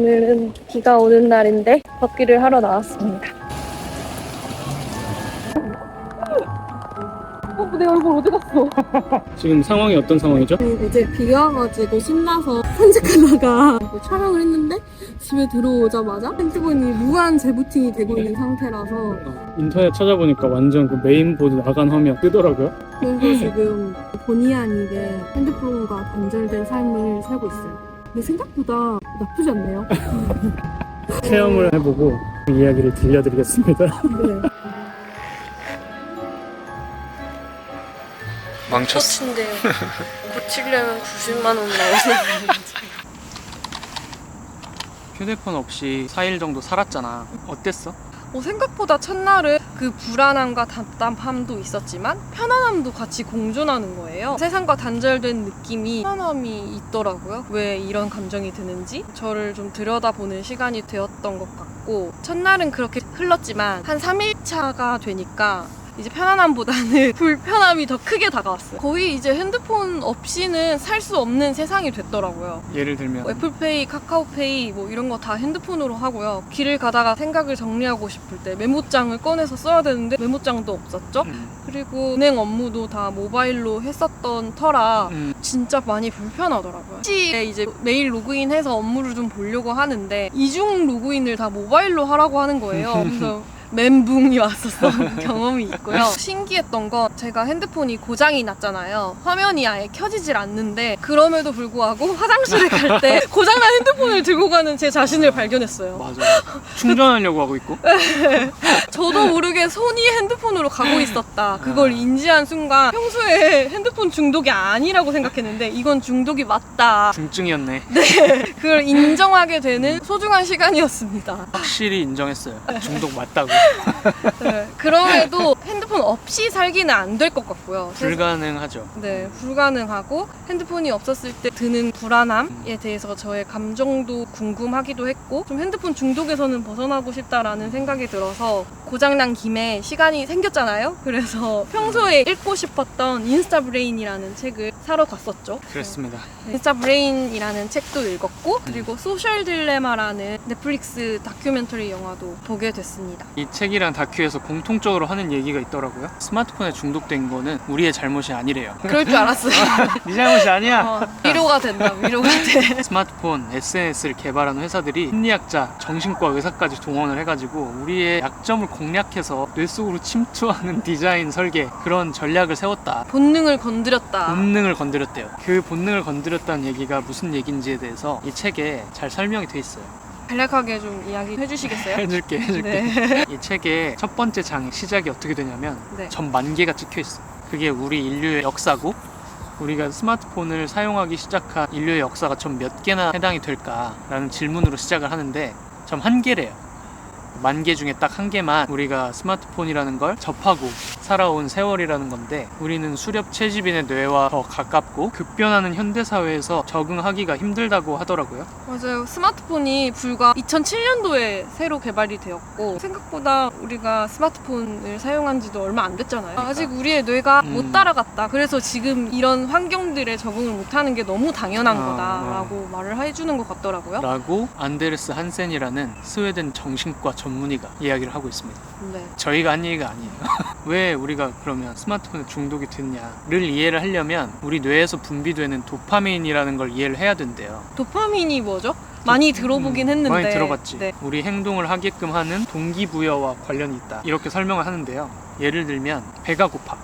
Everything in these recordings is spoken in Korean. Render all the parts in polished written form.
오늘은 비가 오는 날인데 걷기를 하러 나왔습니다. 내 얼굴 어디 갔어? 지금 상황이 어떤 상황이죠? 이제 비가 와가지고 신나서 산책하다가 촬영을 했는데 집에 들어오자마자 핸드폰이 무한 재부팅이 되고 있는 상태라서 인터넷 찾아보니까 완전 그 메인보드 나간 화면 뜨더라고요. 그래서 지금 본의 아니게 핸드폰과 단절된 삶을 살고 있어요. 근데 생각보다 나쁘지 않네요. 체험을 해보고 그 이야기를 들려드리겠습니다. 네. 망쳤어. 꽃인데요. 고치려면 90만 원 나오는 휴대폰 없이 4일 정도 살았잖아. 어땠어? 생각보다 첫날은 그 불안함과 답답함도 있었지만 편안함도 같이 공존하는 거예요. 세상과 단절된 느낌이 편안함이 있더라고요. 왜 이런 감정이 드는지 저를 좀 들여다보는 시간이 되었던 것 같고, 첫날은 그렇게 흘렀지만 한 3일차가 되니까 이제 편안함보다는 불편함이 더 크게 다가왔어요. 거의 이제 핸드폰 없이는 살 수 없는 세상이 됐더라고요. 예를 들면 애플페이, 카카오페이 뭐 이런 거 다 핸드폰으로 하고요. 길을 가다가 생각을 정리하고 싶을 때 메모장을 꺼내서 써야 되는데 메모장도 없었죠. 그리고 은행 업무도 다 모바일로 했었던 터라 진짜 많이 불편하더라고요. 혹시 이제 매일 로그인해서 업무를 좀 보려고 하는데 이중 로그인을 다 모바일로 하라고 하는 거예요. 그래서 멘붕이 왔었던 경험이 있고요. 신기했던 건 제가 핸드폰이 고장이 났잖아요. 화면이 아예 켜지질 않는데 그럼에도 불구하고 화장실에 갈 때 고장난 핸드폰을 들고 가는 제 자신을 발견했어요. 맞아. 충전하려고 하고 있고. 저도 모르게 손이 핸드폰으로 가고 있었다. 그걸 인지한 순간 평소에 핸드폰 중독이 아니라고 생각했는데 이건 중독이 맞다. 중증이었네. 그걸 인정하게 되는 소중한 시간이었습니다. 확실히 인정했어요. 중독 맞다고. 네, 그럼에도 핸드폰 없이 살기는 안 될 것 같고요. 불가능하죠. 네, 불가능하고 핸드폰이 없었을 때 드는 불안함에 대해서 저의 감정도 궁금하기도 했고, 좀 핸드폰 중독에서는 벗어나고 싶다라는 생각이 들어서 고장난 김에 시간이 생겼잖아요. 그래서 평소에 읽고 싶었던 인스타브레인이라는 책을 사러 갔었죠. 그렇습니다. 네, 인스타브레인이라는 책도 읽었고, 그리고 소셜 딜레마라는 넷플릭스 다큐멘터리 영화도 보게 됐습니다. 이 책이랑 다큐에서 공통적으로 하는 얘기가 있더라고요. 스마트폰에 중독된 거는 우리의 잘못이 아니래요. 그럴 줄 알았어요. 네 잘못이 아니야. 위로가 된다, 위로가 돼. 스마트폰, SNS를 개발하는 회사들이 심리학자, 정신과 의사까지 동원을 해가지고 우리의 약점을 공략해서 뇌 속으로 침투하는 디자인, 설계, 그런 전략을 세웠다. 본능을 건드렸다. 본능을 건드렸대요. 그 본능을 건드렸다는 얘기가 무슨 얘기인지에 대해서 이 책에 잘 설명이 돼 있어요. 간략하게 좀 이야기 해주시겠어요? 해줄게. 네. 이 책의 첫 번째 장 시작이 어떻게 되냐면 네. 전 10,000개가 찍혀 있어. 그게 우리 인류의 역사고, 우리가 스마트폰을 사용하기 시작한 인류의 역사가 전 몇 개나 해당이 될까라는 질문으로 시작을 하는데 전 1개래요. 10,000개 중에 딱 1개만 우리가 스마트폰이라는 걸 접하고 살아온 세월이라는 건데, 우리는 수렵 채집인의 뇌와 더 가깝고 급변하는 현대사회에서 적응하기가 힘들다고 하더라고요. 맞아요. 스마트폰이 불과 2007년도에 새로 개발이 되었고, 생각보다 우리가 스마트폰을 사용한 지도 얼마 안 됐잖아요. 아직 우리의 뇌가 못 따라갔다. 그래서 지금 이런 환경들에 적응을 못하는 게 너무 당연한 거다라고 말을 해주는 것 같더라고요. 라고 안데르스 한센이라는 스웨덴 정신과 전문의가 이야기를 하고 있습니다. 네. 저희가 한 얘기가 아니에요. 왜 우리가 그러면 스마트폰에 중독이 됐냐를 이해를 하려면 우리 뇌에서 분비되는 도파민이라는 걸 이해를 해야 된대요. 도파민이 뭐죠? 많이 들어보긴 했는데. 많이 들어봤지. 네. 우리 행동을 하게끔 하는 동기부여와 관련이 있다, 이렇게 설명을 하는데요. 예를 들면 배가 고파.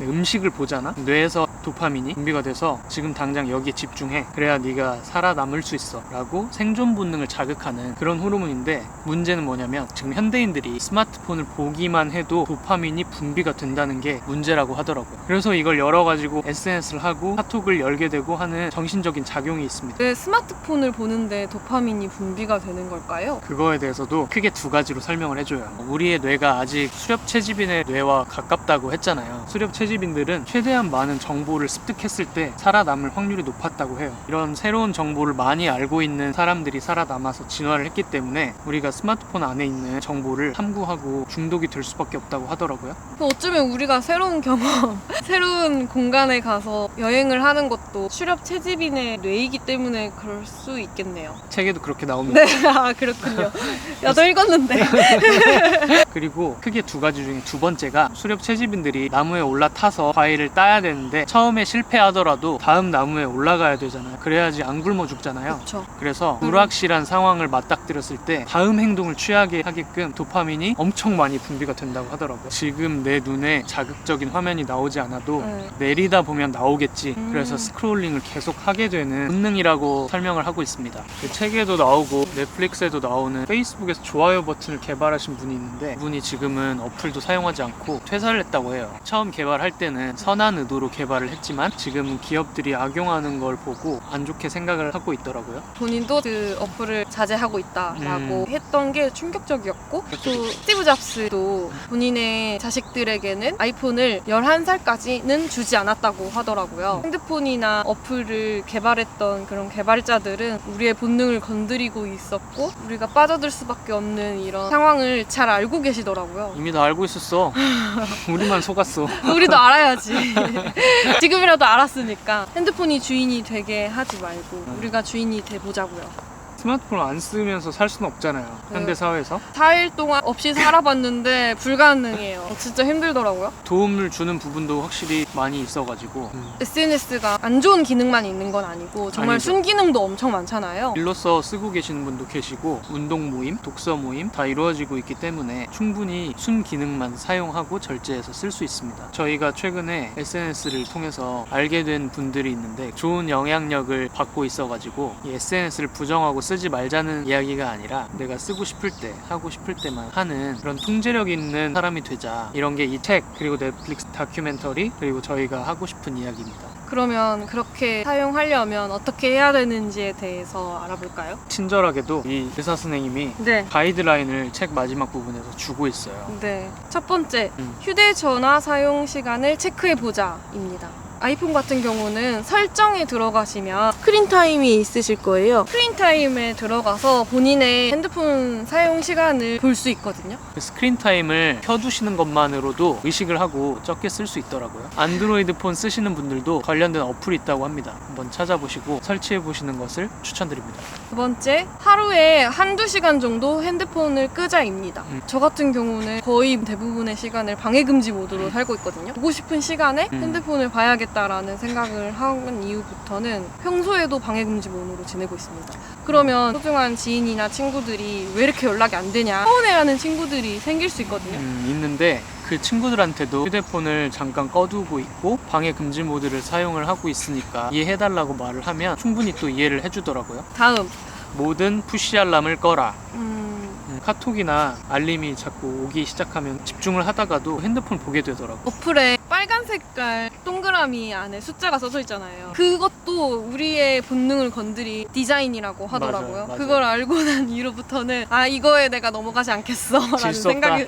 음식을 보잖아. 뇌에서 도파민이 분비가 돼서 지금 당장 여기에 집중해, 그래야 네가 살아남을 수 있어 라고 생존 본능을 자극하는 그런 호르몬인데, 문제는 뭐냐면 지금 현대인들이 스마트폰을 보기만 해도 도파민이 분비가 된다는 게 문제라고 하더라고요. 그래서 이걸 열어가지고 SNS를 하고 카톡을 열게 되고 하는 정신적인 작용이 있습니다. 왜 스마트폰을 보는데 도파민이 분비가 되는 걸까요? 그거에 대해서도 크게 2가지로 설명을 해줘요. 우리의 뇌가 아직 수렵 채집인의 뇌와 가깝다고 했잖아요. 수렵 채집인들은 최대한 많은 정보 정보를 습득했을 때 살아남을 확률이 높았다고 해요. 이런 새로운 정보를 많이 알고 있는 사람들이 살아남아서 진화를 했기 때문에 우리가 스마트폰 안에 있는 정보를 탐구하고 중독이 될 수밖에 없다고 하더라고요. 어쩌면 우리가 새로운 경험, 새로운 공간에 가서 여행을 하는 것도 수렵 채집인의 뇌이기 때문에 그럴 수 있겠네요. 책에도 그렇게 나옵니다. 네, 아 그렇군요. 나도 읽었는데. 그리고 크게 두 가지 중에 두 번째가 수렵 채집인들이 나무에 올라타서 과일을 따야 되는데 처음에 실패하더라도 다음 나무에 올라가야 되잖아요. 그래야지 안 굶어 죽잖아요. 그렇죠. 그래서 불확실한 상황을 맞닥뜨렸을 때 다음 행동을 취하게 하게끔 도파민이 엄청 많이 분비가 된다고 하더라고요. 지금 내 눈에 자극적인 화면이 나오지 않아도 네. 내리다 보면 나오겠지. 그래서 스크롤링을 계속 하게 되는 본능이라고 설명을 하고 있습니다. 그 책에도 나오고 넷플릭스에도 나오는 페이스북에서 좋아요 버튼을 개발하신 분이 있는데 그분이 지금은 어플도 사용하지 않고 퇴사를 했다고 해요. 처음 개발할 때는 선한 의도로 개발을 했지만 지금은 기업들이 악용하는 걸 보고 안 좋게 생각을 하고 있더라고요. 본인도 그 어플을 자제하고 있다라고 했던 게 충격적이었고 또 스티브 잡스도 본인의 자식들에게는 아이폰을 11살까지는 주지 않았다고 하더라고요. 핸드폰이나 어플을 개발했던 그런 개발자들은 우리의 본능을 건드리고 있었고 우리가 빠져들 수밖에 없는 이런 상황을 잘 알고 계시더라고요. 이미 다 알고 있었어. 우리만 속았어. 우리도 알아야지. 지금이라도 알았으니까 핸드폰이 주인이 되게 하지 말고 우리가 주인이 돼보자고요. 스마트폰을 안 쓰면서 살 수는 없잖아요. 현대사회에서. 4일 동안 없이 살아봤는데 불가능해요. 진짜 힘들더라고요. 도움을 주는 부분도 확실히 많이 있어가지고 SNS가 안 좋은 기능만 있는 건 아니고 정말 아니죠. 순기능도 엄청 많잖아요. 일로서 쓰고 계시는 분도 계시고 운동 모임, 독서 모임 다 이루어지고 있기 때문에 충분히 순기능만 사용하고 절제해서 쓸 수 있습니다. 저희가 최근에 SNS를 통해서 알게 된 분들이 있는데 좋은 영향력을 받고 있어가지고 이 SNS를 부정하고 쓰지 말자는 이야기가 아니라 내가 쓰고 싶을 때 하고 싶을 때만 하는 그런 통제력 있는 사람이 되자, 이런 게 이 책 그리고 넷플릭스 다큐멘터리 그리고 저희가 하고 싶은 이야기입니다. 그러면 그렇게 사용하려면 어떻게 해야 되는지에 대해서 알아볼까요? 친절하게도 이 의사 선생님이 네. 가이드라인을 책 마지막 부분에서 주고 있어요. 네. 첫 번째, 음. 휴대전화 사용 시간을 체크해보자입니다. 아이폰 같은 경우는 설정에 들어가시면 스크린 타임이 있으실 거예요. 스크린 타임에 들어가서 본인의 핸드폰 사용 시간을 볼 수 있거든요. 그 스크린 타임을 켜두시는 것만으로도 의식을 하고 적게 쓸 수 있더라고요. 안드로이드 폰 쓰시는 분들도 관련된 어플이 있다고 합니다. 한번 찾아보시고 설치해 보시는 것을 추천드립니다. 두 번째, 하루에 한두 시간 정도 핸드폰을 끄자입니다. 저 같은 경우는 거의 대부분의 시간을 방해금지 모드로 살고 있거든요. 보고 싶은 시간에 핸드폰을 봐야겠다라는 생각을 한 이후부터는 평소에도 방해금지 모드로 지내고 있습니다. 그러면 소중한 지인이나 친구들이 왜 이렇게 연락이 안 되냐 서운해하는 친구들이 생길 수 있거든요. 있는데 그 친구들한테도 휴대폰을 잠깐 꺼두고 있고 방해 금지 모드를 사용을 하고 있으니까 이해해달라고 말을 하면 충분히 또 이해를 해주더라고요. 다음, 모든 푸시 알람을 꺼라. 카톡이나 알림이 자꾸 오기 시작하면 집중을 하다가도 핸드폰 보게 되더라고요. 어플에 빨간 색깔 동그라미 안에 숫자가 써져 있잖아요. 그것도 우리의 본능을 건드린 디자인이라고 하더라고요. 맞아요. 그걸 알고 난 이후부터는 아 이거에 내가 넘어가지 않겠어 라는 질 수 생각이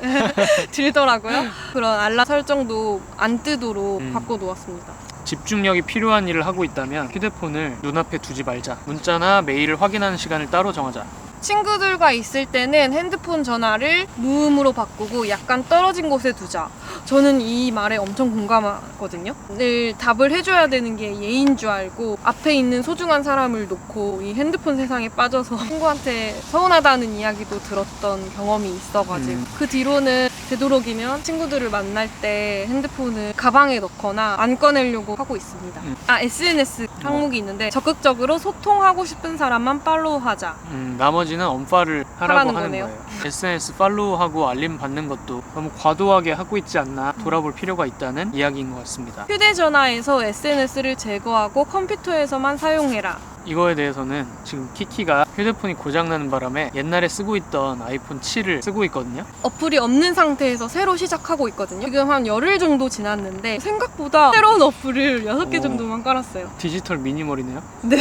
들더라고요. 그런 알람 설정도 안 뜨도록 바꿔놓았습니다. 집중력이 필요한 일을 하고 있다면 휴대폰을 눈앞에 두지 말자. 문자나 메일을 확인하는 시간을 따로 정하자. 친구들과 있을 때는 핸드폰 전화를 무음으로 바꾸고 약간 떨어진 곳에 두자. 저는 이 말에 엄청 공감하거든요. 늘 답을 해줘야 되는 게 예의인 줄 알고 앞에 있는 소중한 사람을 놓고 이 핸드폰 세상에 빠져서 친구한테 서운하다는 이야기도 들었던 경험이 있어가지고 그 뒤로는 되도록이면 친구들을 만날 때 핸드폰을 가방에 넣거나 안 꺼내려고 하고 있습니다. SNS 항목이 있는데 적극적으로 소통하고 싶은 사람만 팔로우하자. 나머지는 언팔을 하라고 하라는 하는 거네요. 거예요. SNS 팔로우하고 알림 받는 것도 너무 과도하게 하고 있지 않나 돌아볼 필요가 있다는 이야기인 것 같습니다. 휴대전화에서 SNS를 제거하고 컴퓨터에서만 사용해라. 이거에 대해서는 지금 키키가 휴대폰이 고장나는 바람에 옛날에 쓰고 있던 아이폰 7을 쓰고 있거든요. 어플이 없는 상태에서 새로 시작하고 있거든요. 지금 한 열흘 정도 지났는데 생각보다 새로운 어플을 6개 오. 정도만 깔았어요. 디지털 미니멀이네요. 네.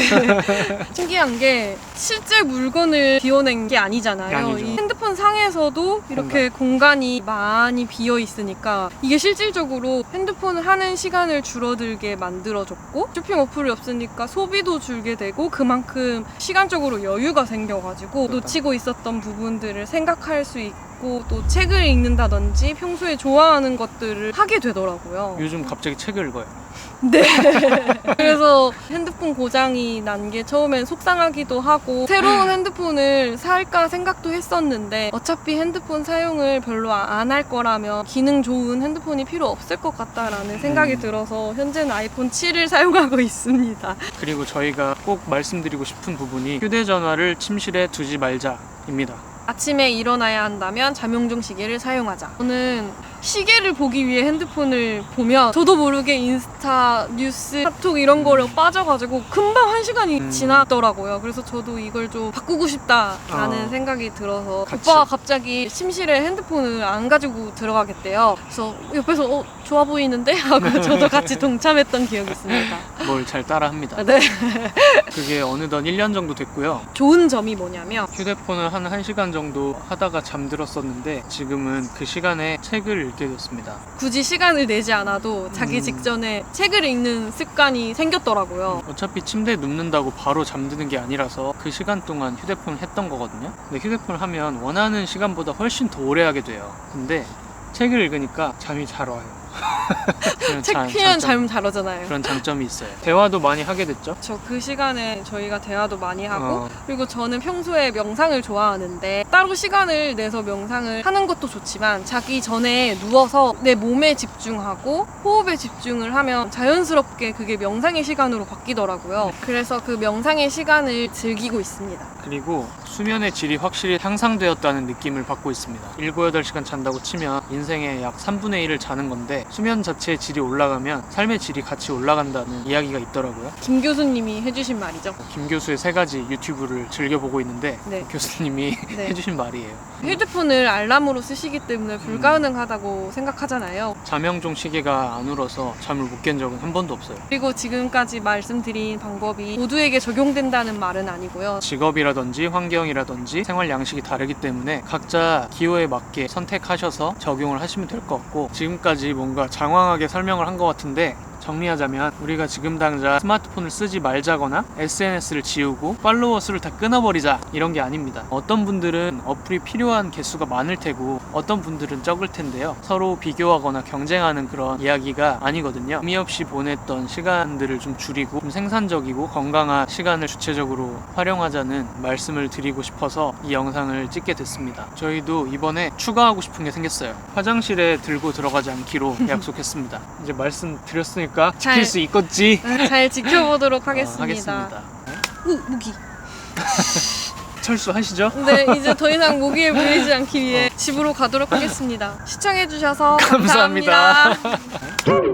신기한 게 실제 물건을 비워낸 게 아니잖아요. 아니죠. 이 핸드폰 상에서도 이렇게 공간이 많이 비어 있으니까 이게 실질적으로 핸드폰을 하는 시간을 줄어들게 만들어줬고 쇼핑 어플이 없으니까 소비도 줄게 되고 그만큼 시간적으로 여유가 생겨가지고 놓치고 있었던 부분들을 생각할 수 있고 또 책을 읽는다든지 평소에 좋아하는 것들을 하게 되더라고요. 요즘 갑자기 책을 읽어요. 네. 그래서 핸드폰 고장이 난 게 처음엔 속상하기도 하고 새로운 핸드폰을 살까 생각도 했었는데 어차피 핸드폰 사용을 별로 안 할 거라면 기능 좋은 핸드폰이 필요 없을 것 같다라는 생각이 들어서 현재는 아이폰 7을 사용하고 있습니다. 그리고 저희가 꼭 말씀드리고 싶은 부분이 휴대전화를 침실에 두지 말자입니다. 아침에 일어나야 한다면 잠용종 시계를 사용하자. 저는 시계를 보기 위해 핸드폰을 보면 저도 모르게 인스타, 뉴스, 카톡 이런 거를 빠져가지고 금방 1시간이 지나더라고요. 그래서 저도 이걸 좀 바꾸고 싶다라는 생각이 들어서 같이. 오빠가 갑자기 침실에 핸드폰을 안 가지고 들어가겠대요. 그래서 옆에서 좋아 보이는데? 하고 저도 같이 동참했던 기억이 있습니다. 뭘 잘 따라합니다. 네. 그게 어느덧 1년 정도 됐고요. 좋은 점이 뭐냐면 휴대폰을 한 1시간 정도 하다가 잠들었었는데 지금은 그 시간에 책을 읽게 됐습니다. 굳이 시간을 내지 않아도 자기 직전에 책을 읽는 습관이 생겼더라고요. 어차피 침대에 눕는다고 바로 잠드는 게 아니라서 그 시간 동안 휴대폰을 했던 거거든요. 근데 휴대폰을 하면 원하는 시간보다 훨씬 더 오래 하게 돼요. 근데 책을 읽으니까 잠이 잘 와요. 책 피면 잠 잘 오잖아요. 그런 장점이 있어요. 대화도 많이 하게 됐죠. 저 그 시간에 저희가 대화도 많이 하고 어. 그리고 저는 평소에 명상을 좋아하는데 따로 시간을 내서 명상을 하는 것도 좋지만 자기 전에 누워서 내 몸에 집중하고 호흡에 집중을 하면 자연스럽게 그게 명상의 시간으로 바뀌더라고요. 그래서 그 명상의 시간을 즐기고 있습니다. 그리고 수면의 질이 확실히 향상되었다는 느낌을 받고 있습니다. 7, 8시간 잔다고 치면 인생의 약 3분의 1을 자는 건데 수면 자체의 질이 올라가면 삶의 질이 같이 올라간다는 이야기가 있더라고요. 김 교수님이 해주신 말이죠. 김 교수의 3가지 유튜브를 즐겨보고 있는데 네. 교수님이 네. 해주신 말이에요. 휴대폰을 알람으로 쓰시기 때문에 불가능하다고 생각하잖아요. 잠영종 시계가 안 울어서 잠을 못 깬 적은 한 번도 없어요. 그리고 지금까지 말씀드린 방법이 모두에게 적용된다는 말은 아니고요. 직업이라든지 환경이라든지 생활 양식이 다르기 때문에 각자 기호에 맞게 선택하셔서 적용을 하시면 될 것 같고 지금까지 뭔가 장황하게 설명을 한 것 같은데 정리하자면 우리가 지금 당장 스마트폰을 쓰지 말자거나 SNS를 지우고 팔로워 수를 다 끊어버리자 이런 게 아닙니다. 어떤 분들은 어플이 필요한 개수가 많을 테고 어떤 분들은 적을 텐데요. 서로 비교하거나 경쟁하는 그런 이야기가 아니거든요. 의미 없이 보냈던 시간들을 좀 줄이고 좀 생산적이고 건강한 시간을 주체적으로 활용하자는 말씀을 드리고 싶어서 이 영상을 찍게 됐습니다. 저희도 이번에 추가하고 싶은 게 생겼어요. 화장실에 들고 들어가지 않기로 약속했습니다. 이제 말씀드렸으니까 지킬 수 있겠지? 잘 지켜보도록 하겠습니다. 하겠습니다. 무기. 철수하시죠? 네, 이제 더 이상 모기에 물리지 않기 위해 집으로 가도록 하겠습니다. 시청해주셔서 감사합니다. 감사합니다.